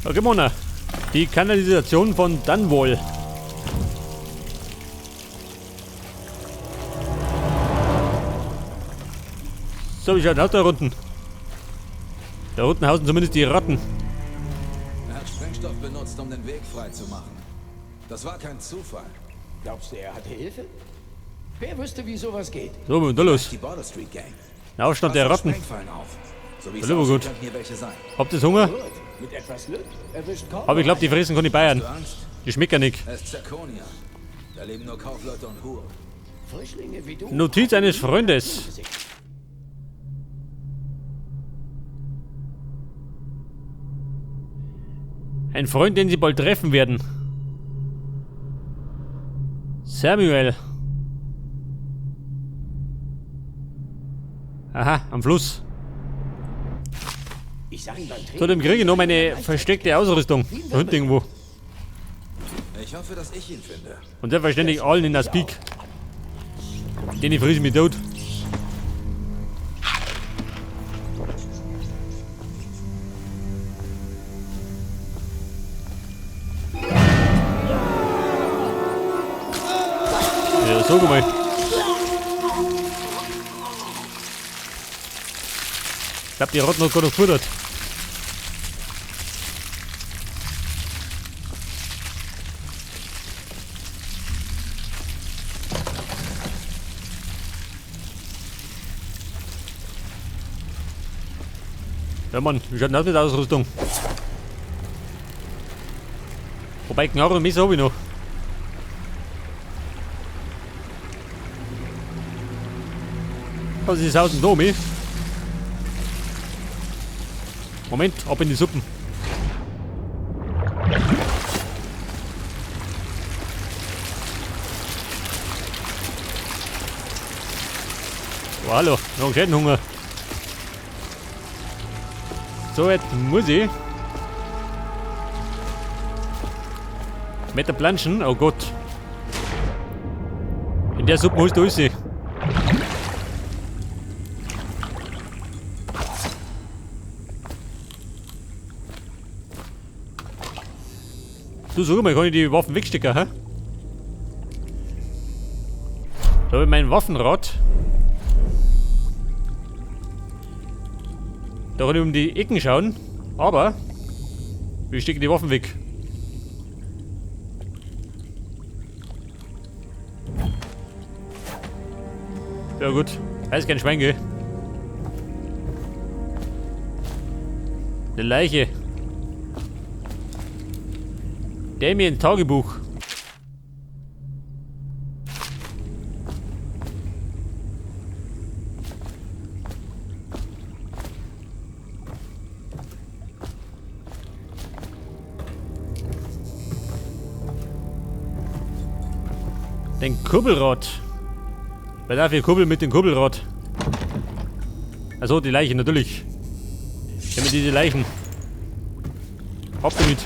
Okay, Mona. Die Kanalisation von Dunwall. So, wie schaut aus da unten? Da unten hausen zumindest die Ratten. Er hat Sprengstoff benutzt, um den Weg frei zu machen. Das war kein Zufall. Glaubst du, er hatte Hilfe? Wer wüsste, wie sowas geht? So, was ist da los? Die Border Street Gang. Der Aufstand der Ratten. Sprengfallen auf. So wie es Hallo, aussieht, gut. könnten hier welche sein. Habt ihr Hunger? Gut, mit etwas Glück erwischt kaum. Aber ich glaube, die fressen kann die Bayern. Hast du Angst? Die schmecken nicht. Er ist Zirkonia. Da leben nur Kaufleute und Huren. Frischlinge wie du. Notiz eines Freundes. Ein Freund, den sie bald treffen werden. Samuel. Aha, am Fluss. Ich sag ihm beim Zu Training. dem kriege ich noch meine versteckte Ausrüstung. Da hinten irgendwo. Ich hoffe, dass ich ihn finde. Und selbstverständlich allen in das Peak. Den ich friese mich tot. Ja, so mal. Ich glaube, die Ratten hat gerade gefuttert. Ja Mann, wie schaut denn aus mit der Ausrüstung? Wobei Knarre und Messer habe ich noch. Was ist außen da, mich? Moment, ab in die Suppen. Oh, hallo, noch einen kleinen Hunger. So, jetzt muss ich mit der Planschen, oh Gott. In der Suppe musst du raus. Du, sag mal, kann ich die Waffen wegstecken, hä? Da habe ich mein Waffenrad. Da kann ich um die Ecken schauen, aber wir stecken die Waffen weg. Ja gut, da ist kein Schwein, gell? Eine Leiche. Damien Tagebuch. Den Kurbelrad. Wer darf hier kurbeln mit dem Kurbelrad? Also die Leiche natürlich. Ich habe diese Leichen. Ab damit.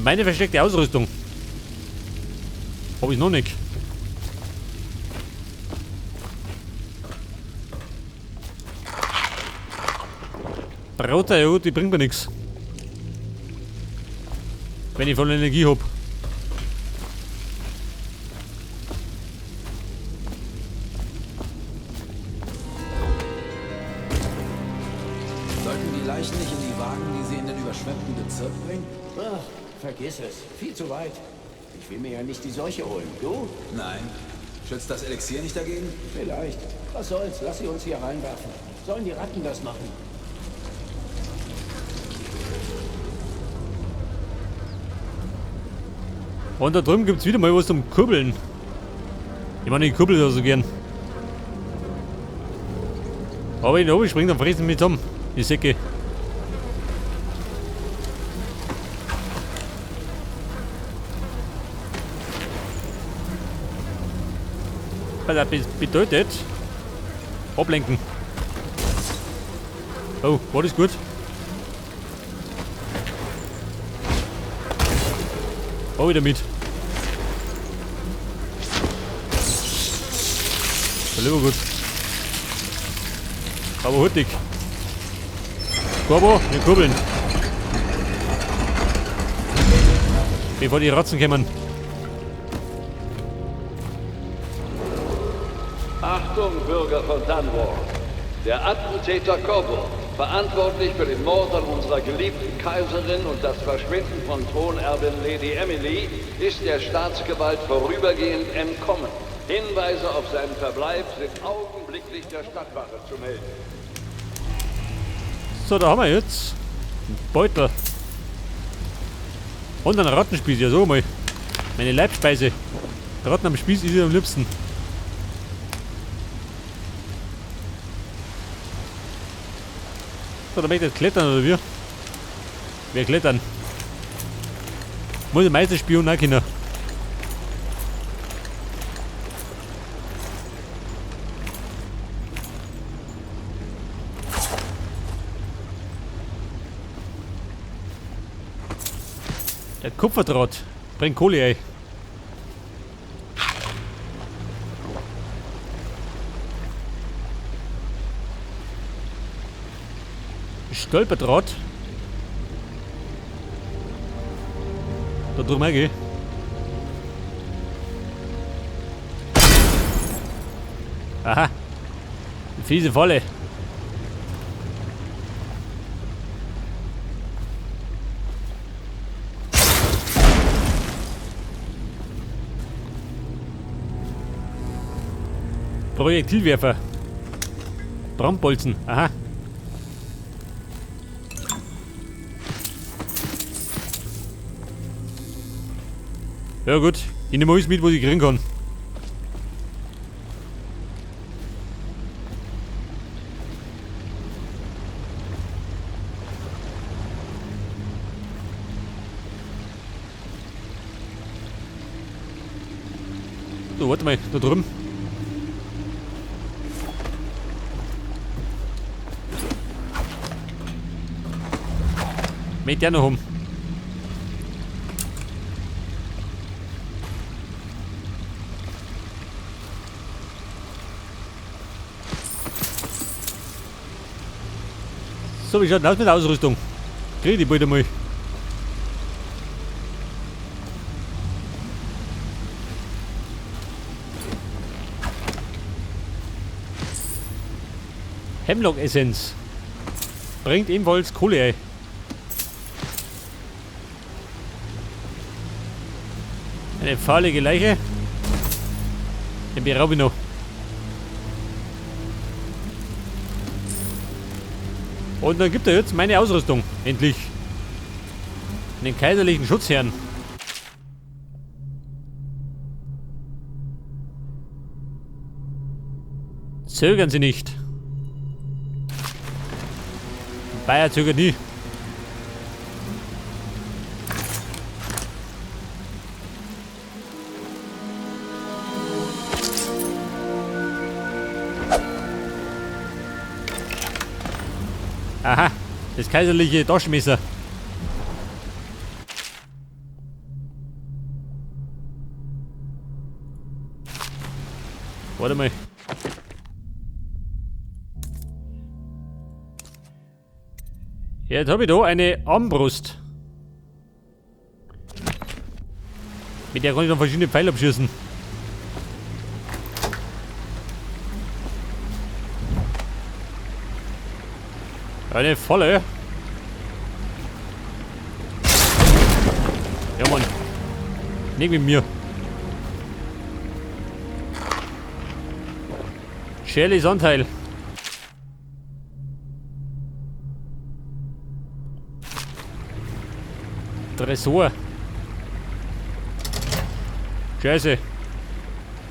Meine versteckte Ausrüstung. Habe ich noch nicht. Brauter, ja gut, die bringt mir nichts. Wenn ich voll Energie habe. Sollten die Leichen nicht in die Wagen, die sie in den überschwemmten Bezirk bringen? Ach, vergiss es. Viel zu weit. Ich will mir ja nicht die Seuche holen. Du? Nein. Schützt das Elixier nicht dagegen? Vielleicht. Was soll's? Lass sie uns hier reinwerfen. Sollen die Ratten das machen? Und da drüben gibt es wieder mal was zum Kurbeln. Ich meine, ich kurbel da so gern. Aber wenn ich oben springe, dann fressen mich zusammen. Die Säcke. Was das bedeutet? Ablenken. Oh, war das gut? Oh, wieder mit. Lieber gut. Aber hurtig. Corbo, wir kurbeln. Bevor die Ratzen kommen. Achtung, Bürger von Dunwall. Der Attentäter Corbo, verantwortlich für den Mord an unserer geliebten Kaiserin und das Verschwinden von Thronerbin Lady Emily, ist der Staatsgewalt vorübergehend entkommen. Hinweise auf seinen Verbleib sind augenblicklich der Stadtwache zu melden. So, da haben wir jetzt einen Beutel. Und einen Rattenspieß, ja so mal. Meine Leibspeise. Ratten am Spieß ist ihr am liebsten. So, da möchte ich jetzt klettern, oder wie? Wir klettern. Muss ich Meisterspion auch können. Der Kupferdraht bringt Kohle ein. Stolperdraht. Da drum gehen. Aha. Eine fiese Falle. Projektilwerfer. Brandbolzen. Aha. Ja gut, ich nehme alles mit, was ich kriegen kann. So, warte mal, da drüben. Mit der noch um. So, wie schaut das aus mit der Ausrüstung? Krieg ich die bald einmal. Hemlock-Essenz. Bringt ebenfalls Kohle ein. Eine fahlige Leiche. Den beraube ich noch. Und dann gibt er jetzt meine Ausrüstung. Endlich. Den kaiserlichen Schutzherrn. Zögern Sie nicht. Bayer zögert nie. Aha, das kaiserliche Taschenmesser. Warte mal. Jetzt habe ich da eine Armbrust. Mit der kann ich dann verschiedene Pfeile abschießen. Eine volle. Ja, Mann. Nicht mit mir. Shirley's Anteil. Tresor. Scheiße.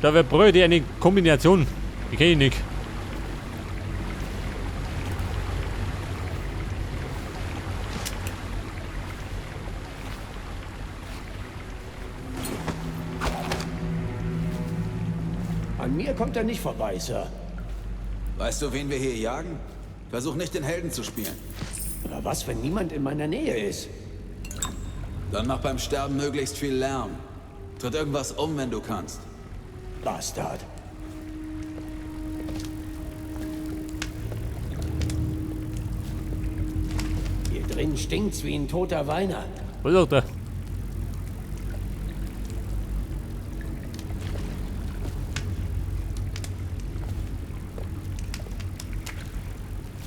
Da wäre Brüder eine Kombination. Die kenne ich nicht. An mir kommt er nicht vorbei, Sir. Weißt du, wen wir hier jagen? Versuch nicht den Helden zu spielen. Aber was, wenn niemand in meiner Nähe ist? Dann mach beim Sterben möglichst viel Lärm. Tritt irgendwas um, wenn du kannst. Bastard. Hier drin stinkt's wie ein toter Weiner. Was ist da?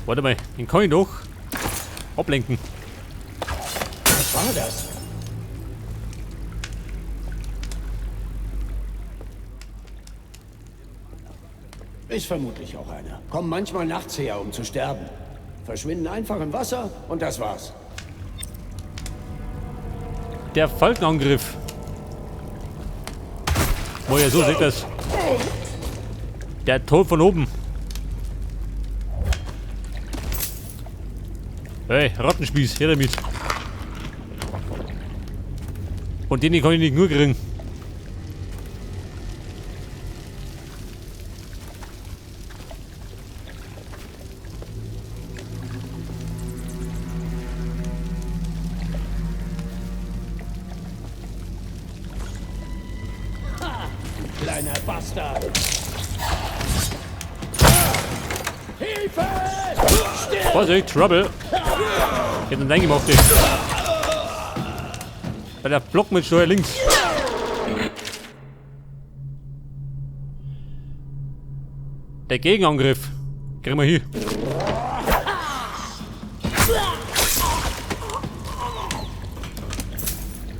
Warte mal, den kann ich doch ablenken. Was war das? Ist vermutlich auch einer. Kommen manchmal nachts her, um zu sterben. Verschwinden einfach im Wasser und das war's. Der Falkenangriff. Oh ja, so sieht das. Der Tod von oben. Hey, Rattenspieß, her damit. Und den kann ich nicht nur kriegen. Kleiner Bastard! Hilfe! Stirb! Vorsicht, Trouble. Ich hab den reingemacht. Bei der Block mit Steuer links. Der Gegenangriff. Kriegen wir hier.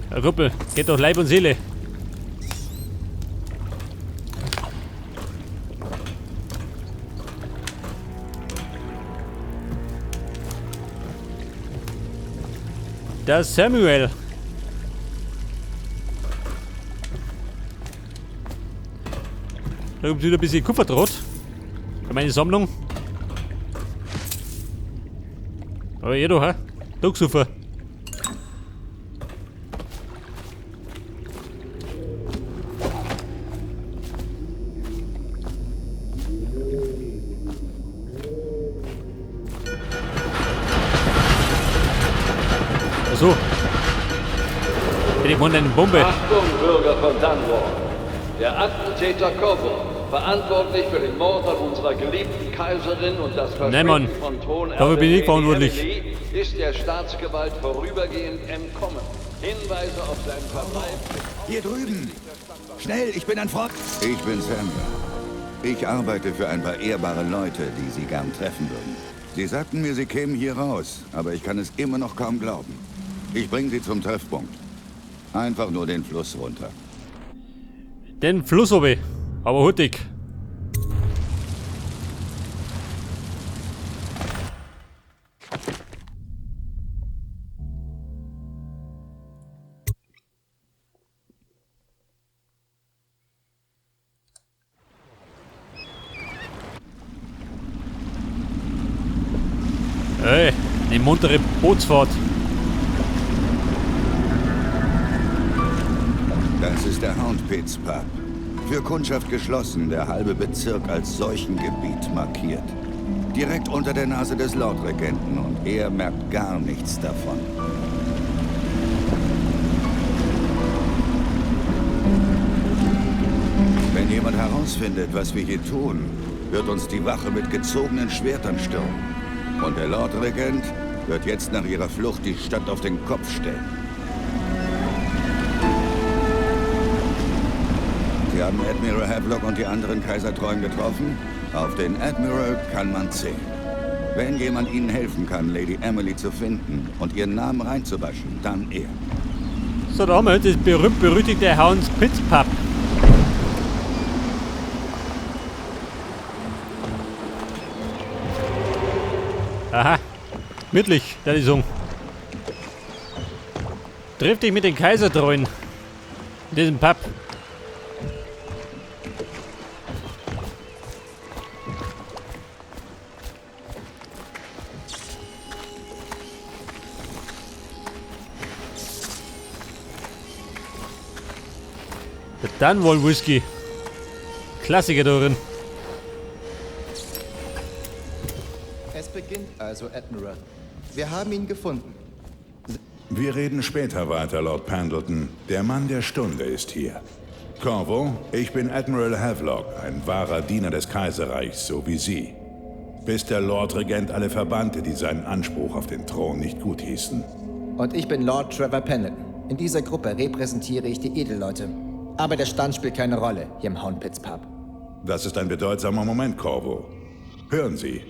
Herr Kuppel, geht doch Leib und Seele. Der Samuel. Da gibt es wieder ein bisschen Kupferdraht. Für meine Sammlung. Aber jeder, hä? Ducksufer. So. Ich meine eine Bombe. Achtung, Bürger von Dunwall. Der Attentäter Coburn, verantwortlich für den Mord an unserer geliebten Kaiserin und das Verschwinden von Dafür bin ich verantwortlich. Emily, ist der Staatsgewalt vorübergehend entkommen. Hinweise auf seinen Verbleib. Hier drüben! Schnell, ich bin ein Freund. Ich bin Samuel. Ich arbeite für ein paar ehrbare Leute, die Sie gern treffen würden. Sie sagten mir, Sie kämen hier raus, aber ich kann es immer noch kaum glauben. Ich bringe Sie zum Treffpunkt. Einfach nur den Fluss runter. Den Fluss oben. Aber hurtig. Hey, eine muntere Bootsfahrt. Das ist der Houndpits Pub. Für Kundschaft geschlossen, der halbe Bezirk als Seuchengebiet markiert. Direkt unter der Nase des Lordregenten und er merkt gar nichts davon. Wenn jemand herausfindet, was wir hier tun, wird uns die Wache mit gezogenen Schwertern stürmen. Und der Lordregent wird jetzt nach ihrer Flucht die Stadt auf den Kopf stellen. Sie haben Admiral Havelock und die anderen Kaisertreuen getroffen? Auf den Admiral kann man zählen. Wenn jemand Ihnen helfen kann, Lady Emily zu finden und ihren Namen reinzuwaschen, dann er. So, da haben wir das berühmt-berüchtigte Houndpits Pub. Aha, mittlich, der ist so. Triff dich mit den Kaisertreuen in diesem Pub. Der Dunwall Whisky. Klassiker darin. Es beginnt also, Admiral. Wir haben ihn gefunden. Wir reden später weiter, Lord Pendleton. Der Mann der Stunde ist hier. Corvo, ich bin Admiral Havelock, ein wahrer Diener des Kaiserreichs, so wie Sie. Bis der Lord-Regent alle verbannte, die seinen Anspruch auf den Thron nicht gut hießen. Und ich bin Lord Trevor Pendleton. In dieser Gruppe repräsentiere ich die Edelleute. Aber der Stand spielt keine Rolle hier im Houndpits Pub. Das ist ein bedeutsamer Moment, Corvo. Hören Sie,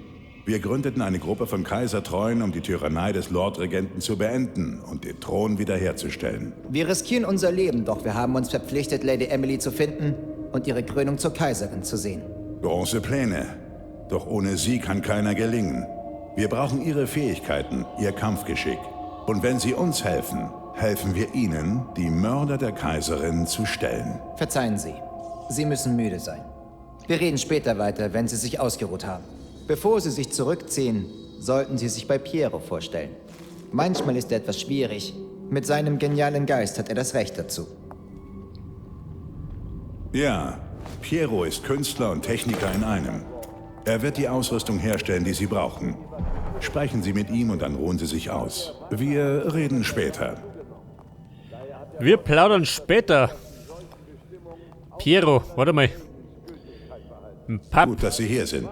wir gründeten eine Gruppe von Kaisertreuen, um die Tyrannei des Lord-Regenten zu beenden und den Thron wiederherzustellen. Wir riskieren unser Leben, doch wir haben uns verpflichtet, Lady Emily zu finden und ihre Krönung zur Kaiserin zu sehen. Große Pläne. Doch ohne sie kann keiner gelingen. Wir brauchen Ihre Fähigkeiten, Ihr Kampfgeschick. Und wenn Sie uns helfen, helfen wir Ihnen, die Mörder der Kaiserin zu stellen. Verzeihen Sie, Sie müssen müde sein. Wir reden später weiter, wenn Sie sich ausgeruht haben. Bevor Sie sich zurückziehen, sollten Sie sich bei Piero vorstellen. Manchmal ist er etwas schwierig. Mit seinem genialen Geist hat er das Recht dazu. Ja, Piero ist Künstler und Techniker in einem. Er wird die Ausrüstung herstellen, die Sie brauchen. Sprechen Sie mit ihm und dann ruhen Sie sich aus. Wir reden später. Wir plaudern später. Piero, warte mal. Ein Pub. Gut, dass Sie hier sind.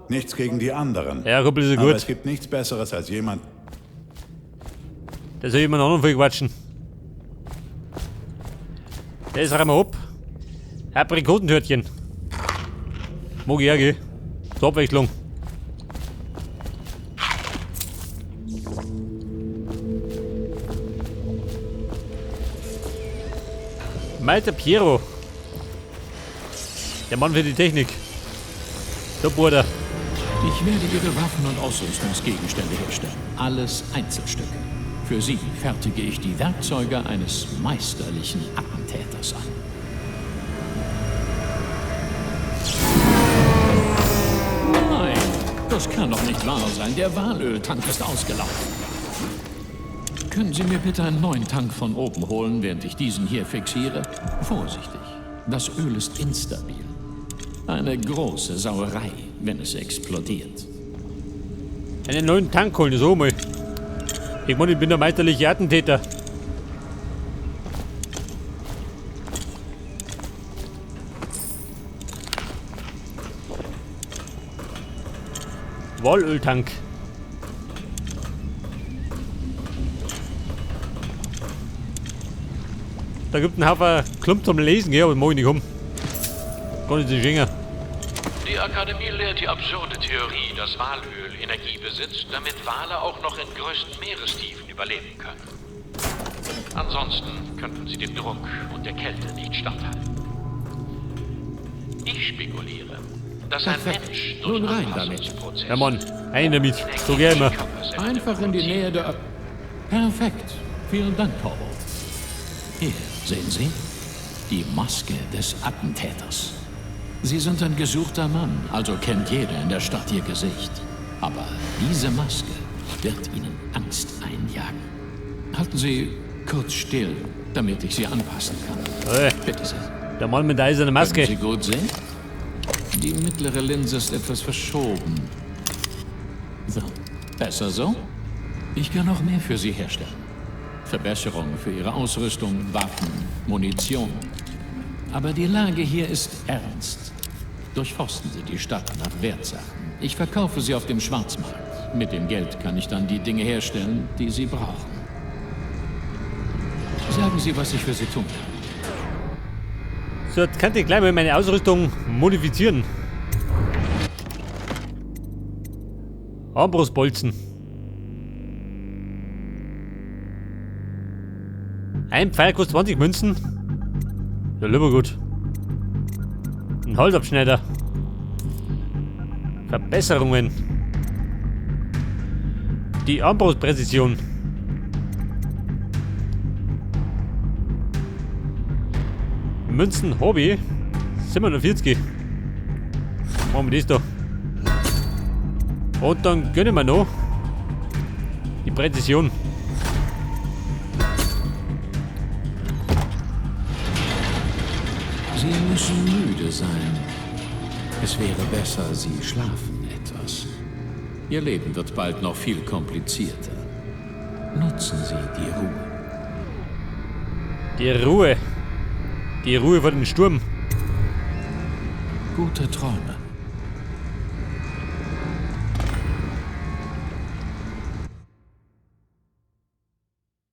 Nichts gegen die anderen. Ja, Kumpel, ist ja Aber gut. es gibt nichts Besseres als jemand... Da soll jemand anderen viel quatschen. Der ist einmal ab. Aprikotentörtchen. Mag ich hergehen. Zur Abwechslung. Meister Piero. Der Mann für die Technik. Der Bruder. Ich werde Ihre Waffen und Ausrüstungsgegenstände herstellen. Alles Einzelstücke. Für Sie fertige ich die Werkzeuge eines meisterlichen Attentäters an. Nein, das kann doch nicht wahr sein. Der Walöltank ist ausgelaufen. Können Sie mir bitte einen neuen Tank von oben holen, während ich diesen hier fixiere? Vorsichtig, das Öl ist instabil. Eine große Sauerei, wenn es explodiert. Einen neuen Tank holen, so mal. Ich meine, ich bin der meisterliche Attentäter. Walöltank. Da gibt es einen Haufen Klump zum Lesen, ja, aber mag ich nicht um. Kann ich nicht schenken. Die Akademie lehrt die absurde Theorie, dass Walöl Energie besitzt, damit Wale auch noch in größten Meerestiefen überleben können. Ansonsten könnten sie dem Druck und der Kälte nicht standhalten. Ich spekuliere, dass ein Mensch durch Nun rein Anpassungsprozesse... Ja, Mann, ein damit. So gerne. Einfach in die Nähe der... Perfekt. Vielen Dank, Corvo. Hier, sehen Sie? Die Maske des Attentäters. Sie sind ein gesuchter Mann, also kennt jeder in der Stadt Ihr Gesicht. Aber diese Maske wird Ihnen Angst einjagen. Halten Sie kurz still, damit ich Sie anpassen kann. Bitte sehr. Der Mann mit der eisernen Maske. Können Sie gut sehen? Die mittlere Linse ist etwas verschoben. So, besser so? Ich kann noch mehr für Sie herstellen. Verbesserungen für Ihre Ausrüstung, Waffen, Munition. Aber die Lage hier ist ernst. Durchforsten Sie die Stadt nach Wertsachen. Ich verkaufe sie auf dem Schwarzmarkt. Mit dem Geld kann ich dann die Dinge herstellen, die Sie brauchen. Sagen Sie, was ich für Sie tun kann. So, jetzt kann ich gleich mal meine Ausrüstung modifizieren. Armbrustbolzen. Ein Pfeil kostet 20 Münzen. Ja, lieber gut. Ein Holzabschneider. Verbesserungen. Die Armbrustpräzision. Münzen Hobby. 47. Machen wir das da. Und dann gönnen wir noch die Präzision. Sie müssen müde sein. Es wäre besser, Sie schlafen etwas. Ihr Leben wird bald noch viel komplizierter. Nutzen Sie die Ruhe. Die Ruhe. Die Ruhe vor dem Sturm. Gute Träume.